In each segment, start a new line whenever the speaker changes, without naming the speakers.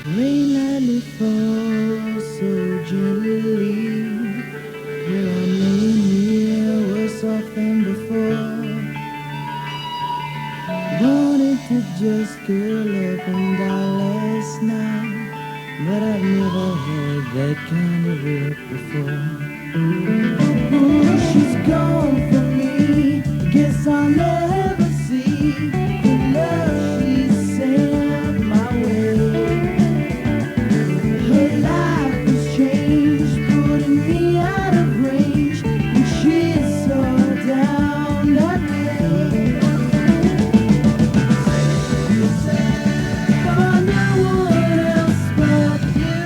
Rain lightly falls so gently. Where I'm laying here worse off than before. Wanted to just curl up and die last night, but I've never had that kind of luck before. Ooh, she's gone from me. Guess I'll never see the love she sent my way. Her life has changed, putting me out of range, and she's so down that way. For no one else but you.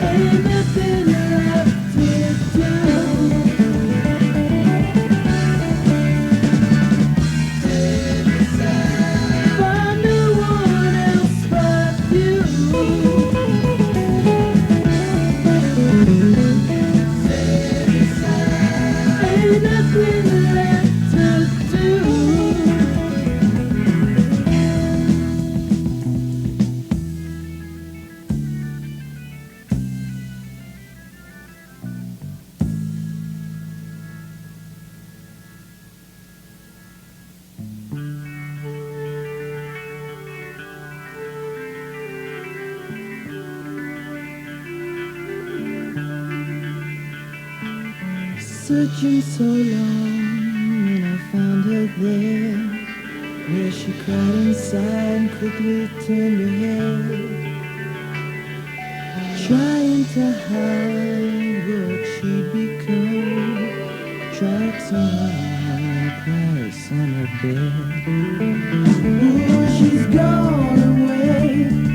Ain't nothing left to do. For no one else but you. Ain't nothing left to do. Searching so long, and I found her there, where she cried inside and quickly turned her head, trying to hide what she'd become. Tracks on her price on her bed. Ooh, she's gone away,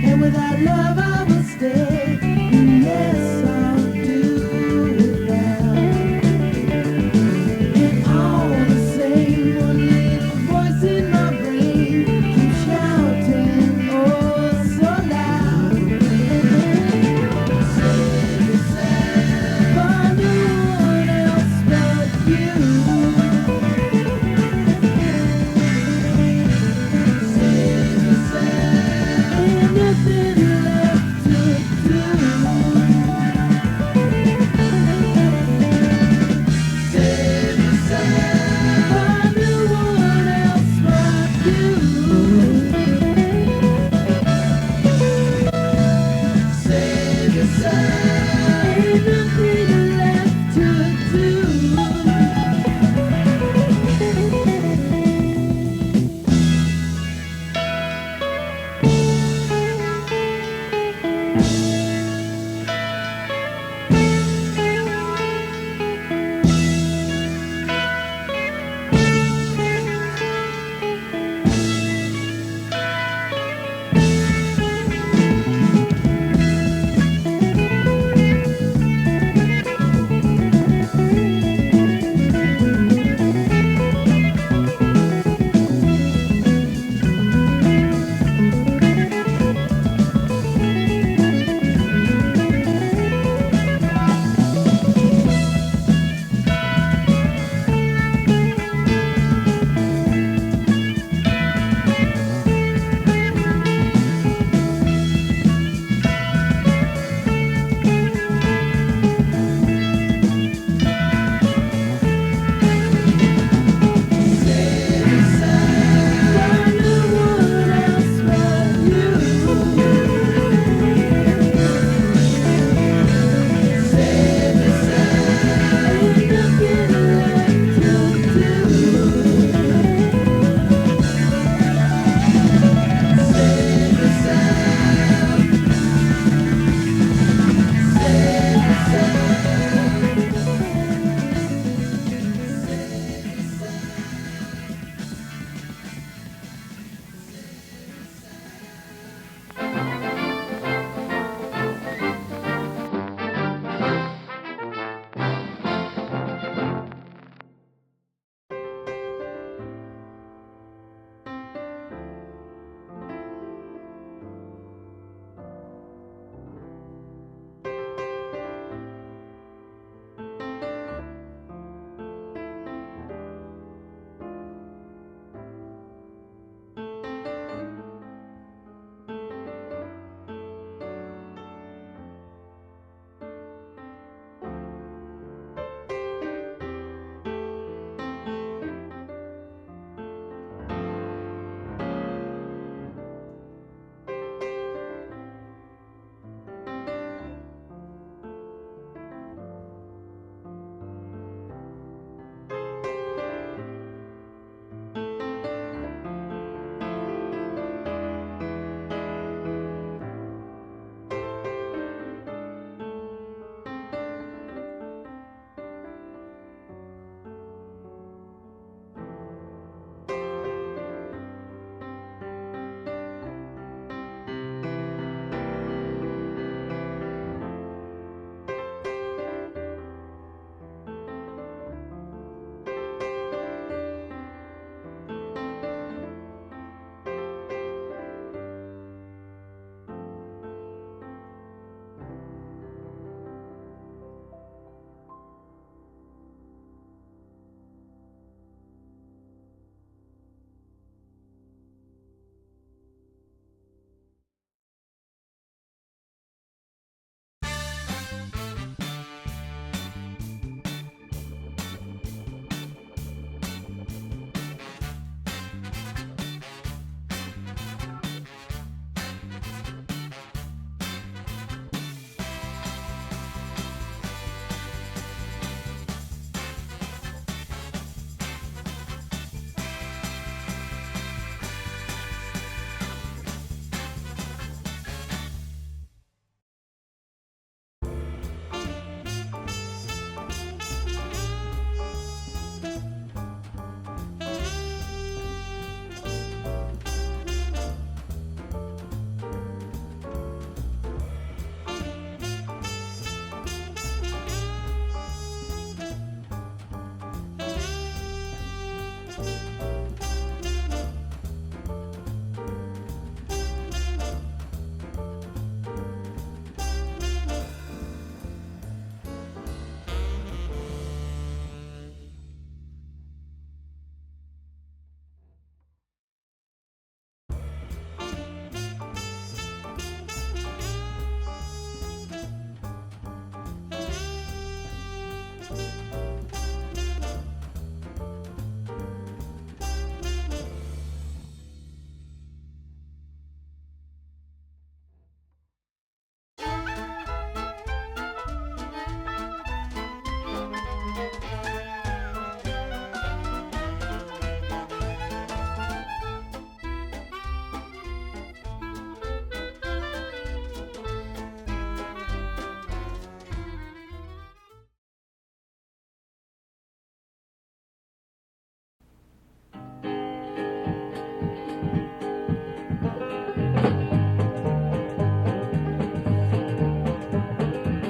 and without love I will stay. And yes, I'll do without. And all the same, one little voice in my brain keeps shouting, oh, so loud. For no one else but you.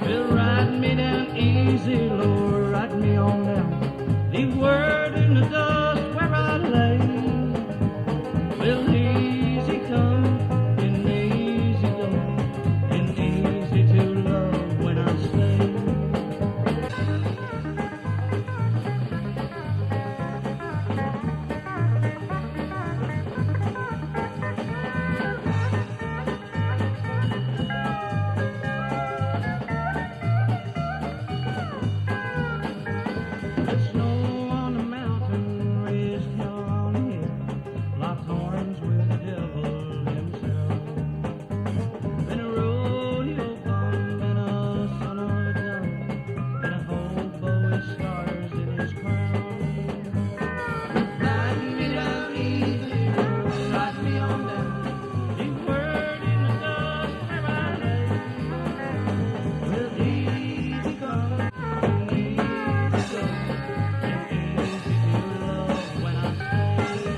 Well, ride me down easy, Lord, ride me on down. Leave word in the dust where I lay. Well, easy come and easy go, and easy to love when I stay. The snow on the mountain, raised hell on the hill, locked horns with the devil himself. Been a rodeo bum, been a son of a gun, been a hobo with stars in his crown. Ride me down easy, ride me on down. Leave word in the dust where I lay. Well, easy come and easy go, and easy to love when I stay.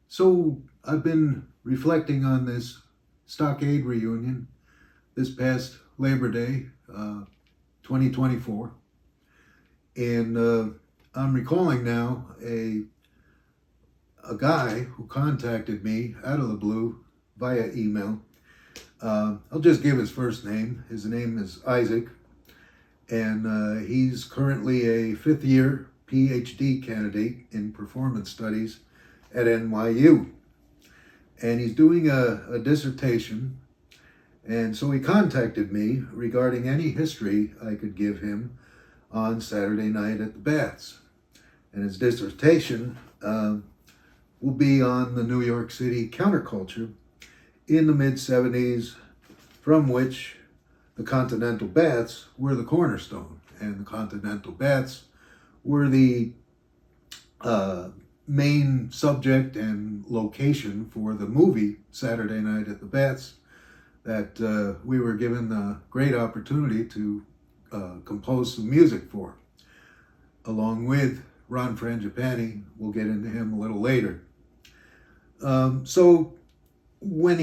So I've been reflecting on this Stockade reunion this past Labor Day, 2024. And I'm recalling now a guy who contacted me out of the blue via email. I'll just give his first name. His name is Isaac, and he's currently a fifth year PhD candidate in performance studies at NYU. And he's doing a dissertation. And so he contacted me regarding any history I could give him on Saturday night at the Baths. And his dissertation will be on the New York City counterculture in the mid-70s, from which the Continental Baths were the cornerstone. And the Continental Baths were the main subject and location for the movie Saturday Night at the Baths that we were given the great opportunity to compose some music for, along with Ron Frangipani. We'll get into him a little later. So when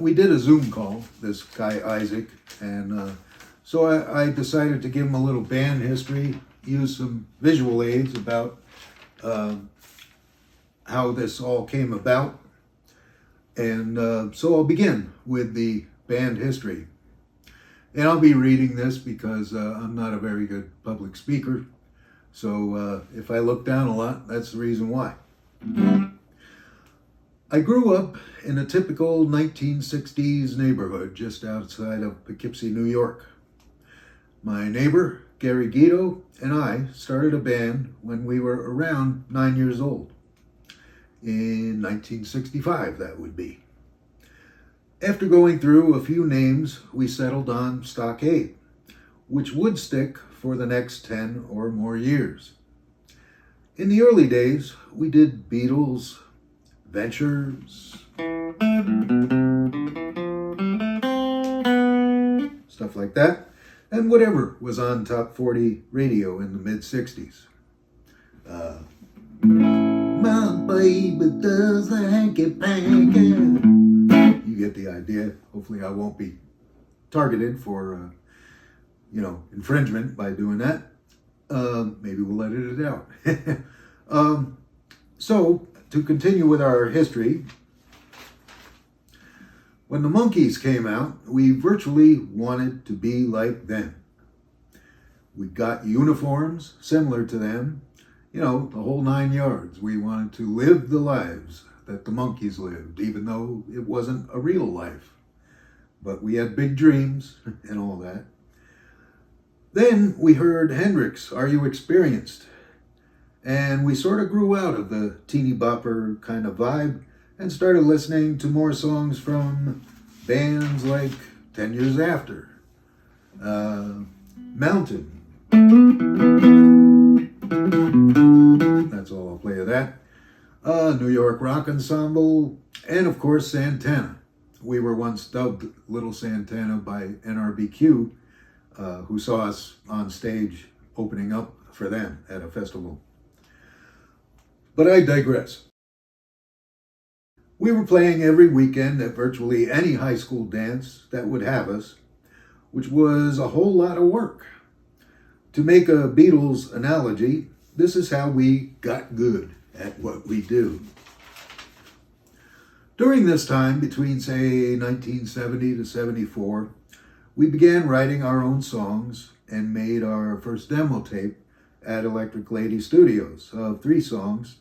we did a Zoom call, this guy Isaac, and so I decided to give him a little band history, use some visual aids about how this all came about. And so I'll begin with the band history. And I'll be reading this because I'm not a very good public speaker. So if I look down a lot, that's the reason why. I grew up in a typical 1960s neighborhood just outside of Poughkeepsie, New York. My neighbor, Gary Guido, and I started a band when we were around 9 years old. In 1965, that would be. After going through a few names, we settled on Stockade, which would stick for the next 10 or more years. In the early days, we did Beatles, Ventures, stuff like that, and whatever was on Top 40 radio in the mid-60s. My baby does the hanky-panky. You get the idea. Hopefully I won't be targeted for, infringement by doing that. Maybe we'll edit it out. So, to continue with our history, when the Monkees came out, we virtually wanted to be like them. We got uniforms similar to them, the whole 9 yards. We wanted to live the lives that the Monkees lived, even though it wasn't a real life. But we had big dreams and all that. Then we heard Hendrix, Are You Experienced? And we sort of grew out of the teeny bopper kind of vibe and started listening to more songs from bands like 10 Years After, Mountain. That's all I'll play of that. New York Rock Ensemble, and of course Santana. We were once dubbed Little Santana by NRBQ, who saw us on stage opening up for them at a festival. But I digress. We were playing every weekend at virtually any high school dance that would have us, which was a whole lot of work. To make a Beatles analogy, this is how we got good at what we do. During this time, between say 1970 to 74, we began writing our own songs and made our first demo tape at Electric Lady Studios of 3 songs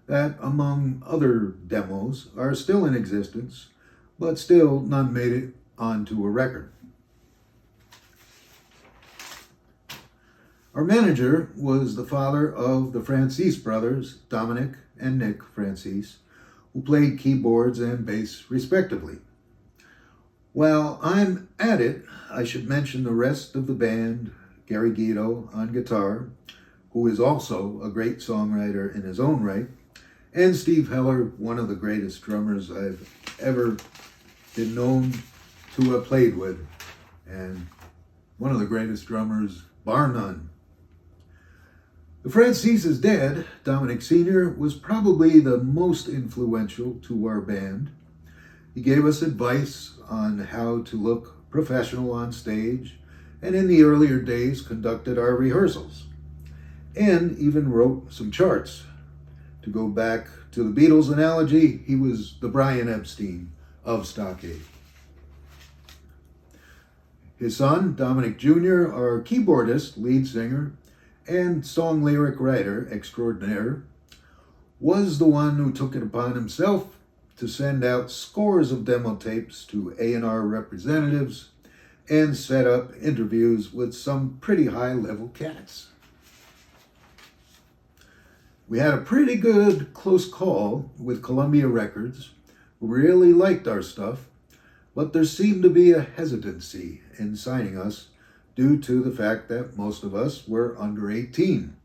that, among other demos, are still in existence, but still none made it onto a record. Our manager was the father of the Francis brothers, Dominic and Nick Francis, who played keyboards and bass respectively. While I'm at it, I should mention the rest of the band, Gary Guido on guitar, who is also a great songwriter in his own right, and Steve Heller, one of the greatest drummers I've ever been known to have played with, and one of the greatest drummers, bar none. The Francis's dad, Dominic Sr., was probably the most influential to our band. He gave us advice on how to look professional on stage, and in the earlier days conducted our rehearsals. and even wrote some charts. To go back to the Beatles analogy, he was the Brian Epstein of Stockade. His son, Dominic Jr., our keyboardist, lead singer, and song lyric writer extraordinaire, was the one who took it upon himself to send out scores of demo tapes to A&R representatives and set up interviews with some pretty high-level cats. We had a pretty good close call with Columbia Records, who really liked our stuff, but there seemed to be a hesitancy in signing us due to the fact that most of us were under 18.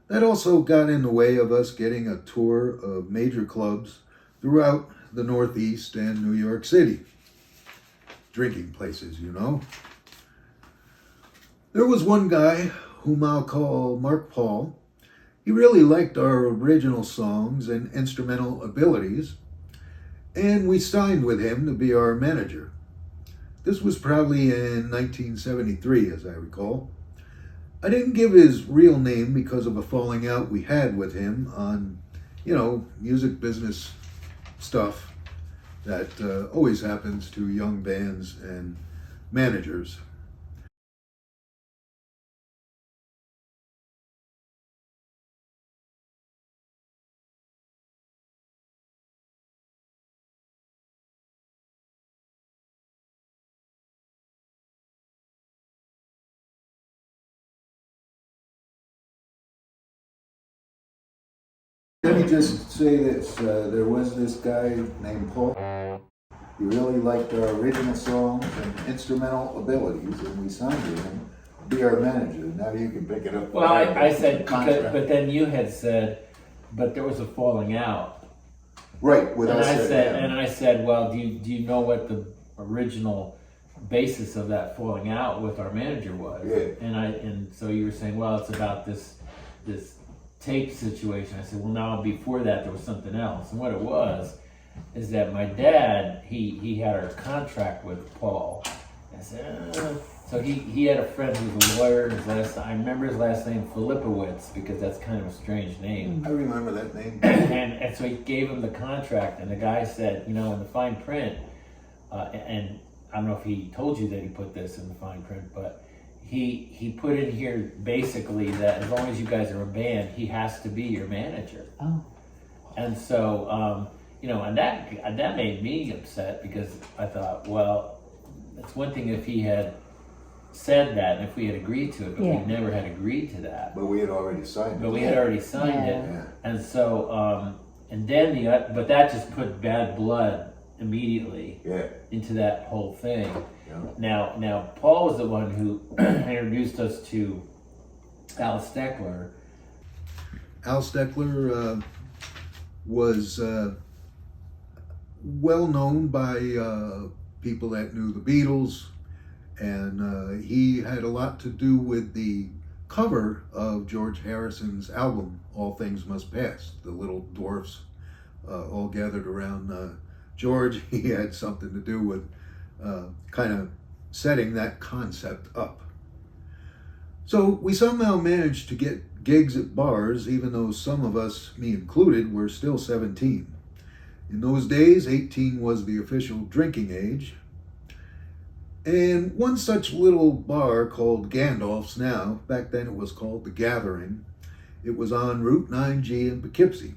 That also got in the way of us getting a tour of major clubs throughout the Northeast and New York City. Drinking places, you know. There was one guy whom I'll call Mark Paul. He really liked our original songs and instrumental abilities, and we signed with him to be our manager. This was probably in 1973, as I recall. I didn't give his real name because of a falling out we had with him on, music business stuff that always happens to young bands and managers. Let me just say this, there was this guy named Paul. He really liked our original songs and instrumental abilities, and we signed with him to be our manager. Now you can pick it up.
Well, I said, but then you had said, but there was a falling out.
Right, with
and
us.
I said, well, do you know what the original basis of that falling out with our manager was?
Yeah.
And so you were saying, well, it's about this tape situation. I said, well, no, before that there was something else. And what it was is that my dad, he had a contract with Paul. I said, so he had a friend who was a lawyer. I remember his last name, Filipowitz, because that's kind of a strange name.
I remember that name.
and so he gave him the contract, and the guy said, in the fine print, and I don't know if he told you that he put this in the fine print, but he put in here basically that as long as you guys are a band, he has to be your manager.
Oh.
And so, and that made me upset because I thought, well, it's one thing if he had said that and if we had agreed to it, but we never had agreed to that.
But we had already signed it.
But we had already signed it.
Yeah.
And so, and then but that just put bad blood immediately into that whole thing. Yeah. Now, Paul was the one who introduced us to Al Steckler.
Al Steckler was well known by people that knew the Beatles, and he had a lot to do with the cover of George Harrison's album, All Things Must Pass. The little dwarfs all gathered around George. He had something to do with kind of setting that concept up. So we somehow managed to get gigs at bars, even though some of us, me included, were still 17. In those days, 18 was the official drinking age. And one such little bar called Gandalf's now, back then it was called The Gathering, it was on Route 9G in Poughkeepsie.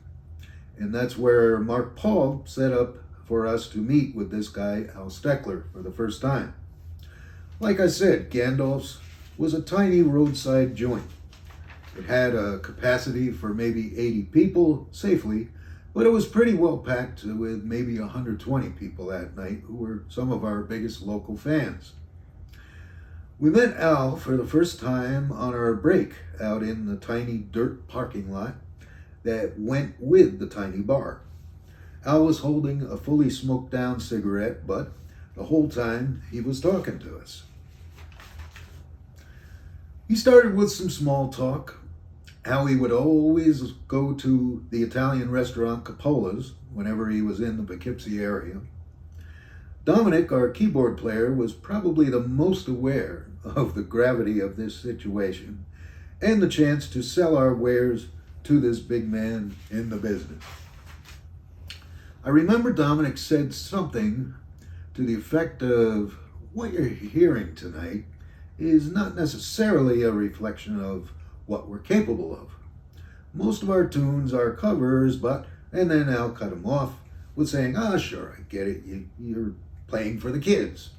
And that's where Mark Paul set up for us to meet with this guy, Al Steckler, for the first time. Like I said, Gandalf's was a tiny roadside joint. It had a capacity for maybe 80 people safely, but it was pretty well packed with maybe 120 people that night who were some of our biggest local fans. We met Al for the first time on our break out in the tiny dirt parking lot that went with the tiny bar. Al was holding a fully smoked down cigarette, but the whole time he was talking to us. He started with some small talk, how he would always go to the Italian restaurant Cappola's whenever he was in the Poughkeepsie area. Dominic, our keyboard player, was probably the most aware of the gravity of this situation, and the chance to sell our wares to this big man in the business. I remember Dominic said something to the effect of, what you're hearing tonight is not necessarily a reflection of what we're capable of. Most of our tunes are covers, but, and then Al cut him off with saying, sure, I get it, you're playing for the kids.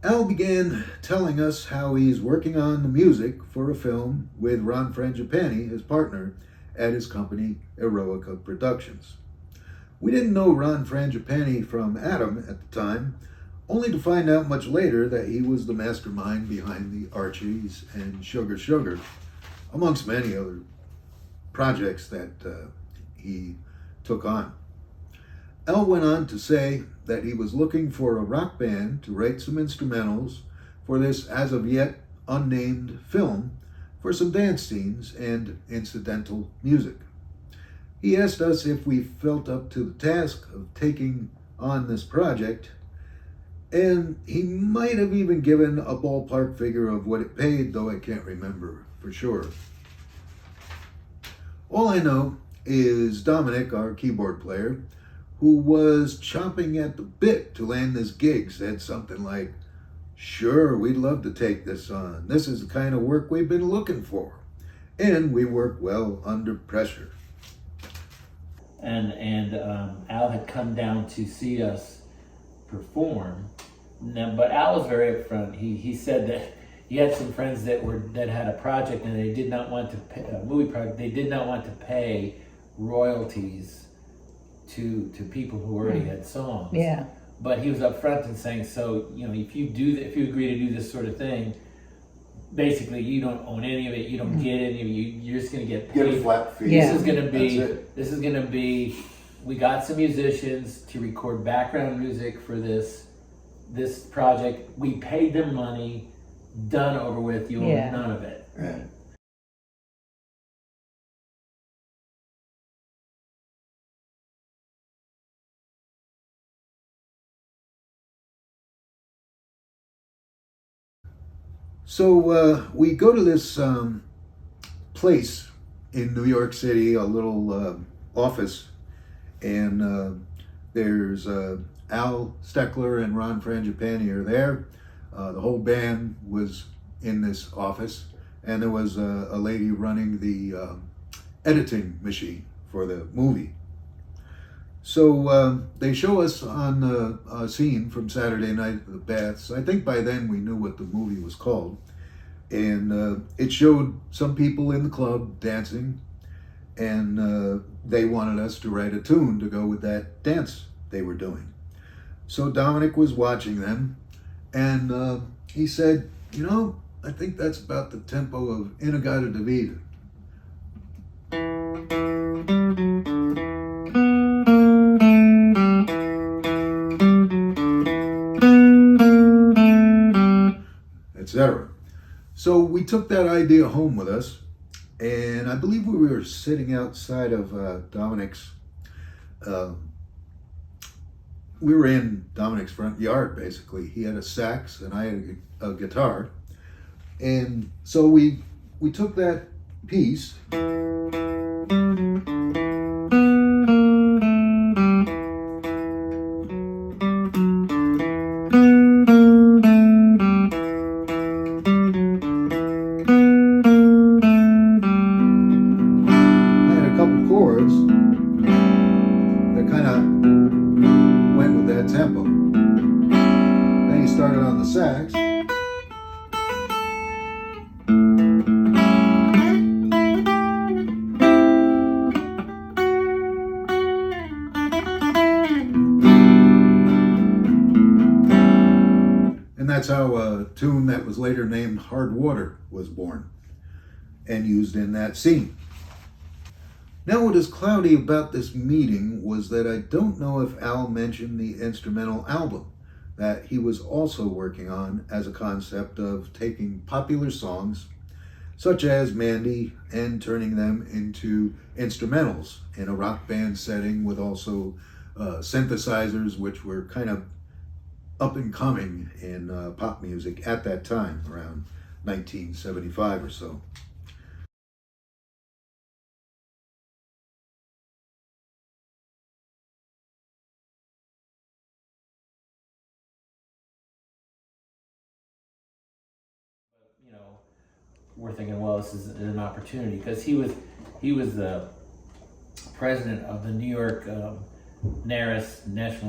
Al began telling us how he's working on the music for a film with Ron Frangipani, his partner, at his company, Eroica Productions. We didn't know Ron Frangipani from Adam at the time, only to find out much later that he was the mastermind behind the Archies and Sugar Sugar, amongst many other projects that he took on. Al went on to say that he was looking for a rock band to write some instrumentals for this as of yet unnamed film for some dance scenes and incidental music. He asked us if we felt up to the task of taking on this project, and he might have even given a ballpark figure of what it paid, though I can't remember for sure. All I know is Dominic, our keyboard player, who was chomping at the bit to land this gig, said something like, "Sure, we'd love to take this on. This is the kind of work we've been looking for. And we work well under pressure."
And Al had come down to see us perform. Now, but Al was very upfront. He said that he had some friends that had a project and they did not want to pay a movie project. They did not want to pay royalties to people who already had songs.
Yeah.
But he was upfront in saying, so if you agree to do this sort of thing, basically you don't own any of it. You don't get any of it. You're just going to get paid.
Get a flat fee.
Yeah.
This is going to be. We got some musicians to record background music for this project. We paid them money. Done, over with. You own none of it.
Right. So we go to this place in New York City, a little office, and there's Al Steckler and Ron Frangipani are there. The whole band was in this office, and there was a lady running the editing machine for the movie. So they show us on a scene from Saturday Night, The Baths. I think by then we knew what the movie was called. And it showed some people in the club dancing, and they wanted us to write a tune to go with that dance they were doing. So Dominic was watching them, and he said, I think that's about the tempo of Inagata Davida. Etc. So we took that idea home with us, and I believe we were sitting outside of Dominic's. We were in Dominic's front yard, basically. He had a sax, and I had a guitar, and so we took that piece. Tempo. Then he started on the sax. And that's how a tune that was later named Hard Water was born and used in that scene. Now, what is cloudy about this meeting was that I don't know if Al mentioned the instrumental album that he was also working on as a concept of taking popular songs, such as Mandy, and turning them into instrumentals in a rock band setting with also synthesizers, which were kind of up and coming in pop music at that time, around 1975 or so.
You know, we're thinking, well, this is an opportunity, because he was the president of the New York NARAS, National